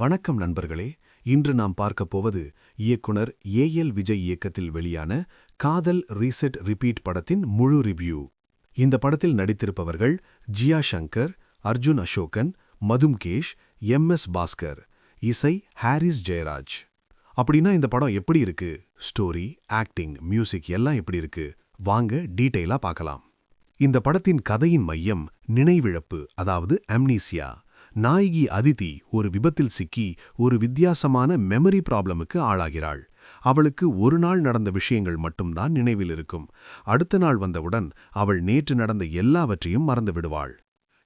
வணக்கம் நண்பர்களே. இன்று நாம் பார்க்கப் போவது இயக்குனர் ஏ.எல். விஜய் இயக்கத்தில் வெளியான காதல் ரீசெட் ரிப்பீட் படத்தின் முழு ரிவ்யூ. இந்த படத்தில் நடித்திருப்பவர்கள் ஜியா சங்கர், அர்ஜுன் அசோகன், மதும்கேஷ், எம்.எஸ். பாஸ்கர். இசை ஹாரிஸ் ஜெயராஜ். அப்படின்னா இந்த படம் எப்படி இருக்கு? ஸ்டோரி, ஆக்டிங், மியூசிக் எல்லாம் எப்படி இருக்கு? வாங்க டீட்டெயிலா பார்க்கலாம். இந்த படத்தின் கதையின் மையம் நினைவிழப்பு, அதாவது அம்னீசியா. நாயகி அதிதி ஒரு விபத்தில் சிக்கி ஒரு வித்தியாசமான மெமரி ப்ராப்ளமுக்கு ஆளாகிறாள். அவளுக்கு ஒரு நாள் நடந்த விஷயங்கள் மட்டும்தான் நினைவில் இருக்கும். அடுத்த நாள் வந்தவுடன் அவள் நேற்று நடந்த எல்லாவற்றையும் மறந்து விடுவாள்.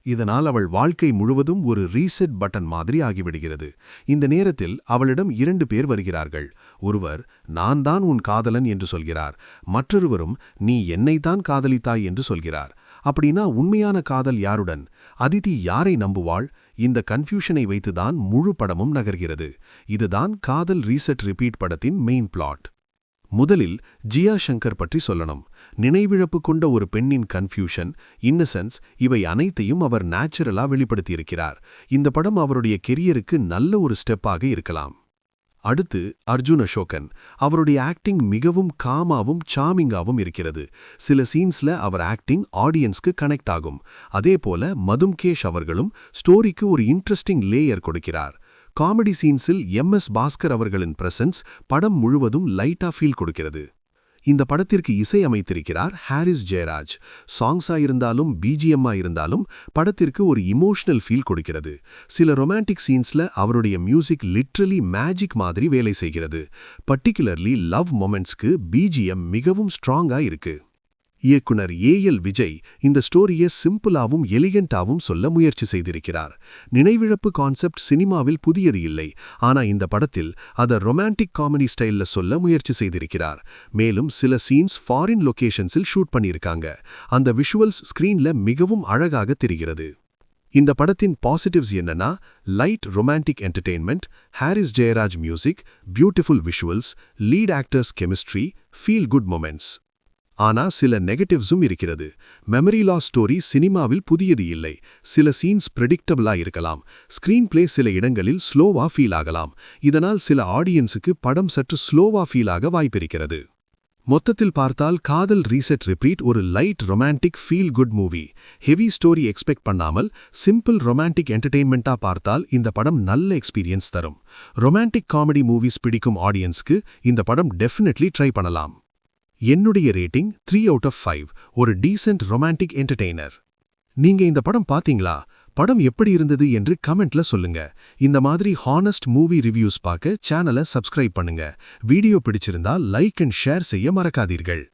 இதனால் அவள் வாழ்க்கை முழுவதும் ஒரு ரீசெட் பட்டன் மாதிரி ஆகிவிடுகிறது. இந்த நேரத்தில் அவளிடம் 2 பேர் வருகிறார்கள். ஒருவர் நான் தான் உன் காதலன் என்று சொல்கிறார். மற்றொருவரும் நீ என்னைத்தான் காதலித்தாய் என்று சொல்கிறார். அப்படின்னா உண்மையான காதல் யாருடன்? அதிதி யாரை நம்புவாள்? இந்த கன்ஃபியூஷனை வைத்துதான் முழு படமும் நகர்கிறது. இதுதான் காதல் ரீசெட் ரிப்பீட் படத்தின் மெயின் பிளாட். முதலில் ஜியா சங்கர் பற்றி சொல்லணும். நினைவிழப்பு கொண்ட ஒரு பெண்ணின் கன்ஃபியூஷன், இன்னசென்ஸ், இவை அனைத்தையும் அவர் நேச்சுரலா வெளிப்படுத்தியிருக்கிறார். இந்த படம் அவருடைய கெரியருக்கு நல்ல ஒரு ஸ்டெப்பாக இருக்கலாம். அடுத்து அர்ஜுன் அசோகன். அவருடைய ஆக்டிங் மிகவும் காமாவும் சாமிங்காவும் இருக்கிறது. சில சீன்ஸ்ல அவர் ஆக்டிங் ஆடியன்ஸ்க்கு கனெக்ட் ஆகும். அதேபோல மதும்கேஷ் அவர்களும் ஸ்டோரிக்கு ஒரு இன்ட்ரெஸ்டிங் லேயர் கொடுக்கிறார். காமெடி சீன்ஸில் எம்.எஸ். பாஸ்கர் அவர்களின் பிரசன்ஸ் படம் முழுவதும் லைட்டா ஃபீல் கொடுக்கிறது. இந்த படத்திற்கு இசை அமைத்திருக்கிறார் ஹாரிஸ் ஜெயராஜ். சாங்ஸா இருந்தாலும் பிஜிஎம்மா இருந்தாலும் படத்திற்கு ஒரு இமோஷனல் ஃபீல் கொடுக்கிறது. சில ரொமான்டிக் சீன்ஸ்ல அவருடைய மியூசிக் லிட்ரலி மேஜிக் மாதிரி வேலை செய்கிறது. பர்டிகுலர்லி லவ் மொமெண்ட்ஸ்க்கு பிஜிஎம் மிகவும் ஸ்ட்ராங்கா இருக்கு. இயக்குனர் ஏ.எல். விஜய் இந்த ஸ்டோரியை சிம்பிளாவும் எலிகண்டாவும் சொல்ல முயற்சி செய்திருக்கிறார். நினைவிழப்பு கான்செப்ட் சினிமாவில் புதியது இல்லை. ஆனா இந்த படத்தில் அதை ரொமான்டிக் காமெடி ஸ்டைல்ல சொல்ல முயற்சி செய்திருக்கிறார். மேலும் சில சீன்ஸ் ஃபாரின் லொகேஷன்ஸில் ஷூட் பண்ணியிருக்காங்க. அந்த விஷுவல்ஸ் ஸ்கிரீன்ல மிகவும் அழகாக தெரிகிறது. இந்த படத்தின் பாசிட்டிவ்ஸ் என்னன்னா, light romantic entertainment, Harris Jayaraj music, beautiful visuals, lead actors chemistry, feel good moments. ஆனா சில நெகட்டிவ்ஸும் இருக்கிறது. மெமரி லாஸ் ஸ்டோரி சினிமாவில் புதியது இல்லை. சில சீன்ஸ் பிரெடிக்டபிளா இருக்கலாம். ஸ்கிரீன் பிளே சில இடங்களில் ஸ்லோவா ஃபீல் ஆகலாம். இதனால் சில ஆடியன்ஸுக்கு படம் சற்று ஸ்லோவா ஃபீல் ஆக வாய்ப்பிருக்கிறது. மொத்தத்தில் பார்த்தால் காதல் ரீசெட் ரிப்பீட் ஒரு light romantic feel good movie. Heavy story expect பண்ணாமல் சிம்பிள் ரொமான்டிக் என்டர்டெயின்மெண்டா பார்த்தால் இந்த படம் நல்ல எக்ஸ்பீரியன்ஸ் தரும். ரொமான்டிக் காமெடி மூவிஸ் பிடிக்கும் ஆடியன்ஸ்க்கு இந்த படம் டெஃபினெட்லி ட்ரை பண்ணலாம். என்னுடைய ரேட்டிங் 3 out of 5. ஒரு டீசென்ட் ரொமான்டிக் என்டர்டெய்னர். நீங்க இந்த படம் பாத்தீங்களா? படம் எப்படி இருந்தது என்று கமெண்ட்ல சொல்லுங்க. இந்த மாதிரி ஹானஸ்ட் மூவி ரிவ்யூஸ் பார்க்க சேனலை சப்ஸ்கிரைப் பண்ணுங்க. வீடியோ பிடிச்சிருந்தா லைக் அண்ட் ஷேர் செய்ய மறக்காதீர்கள்.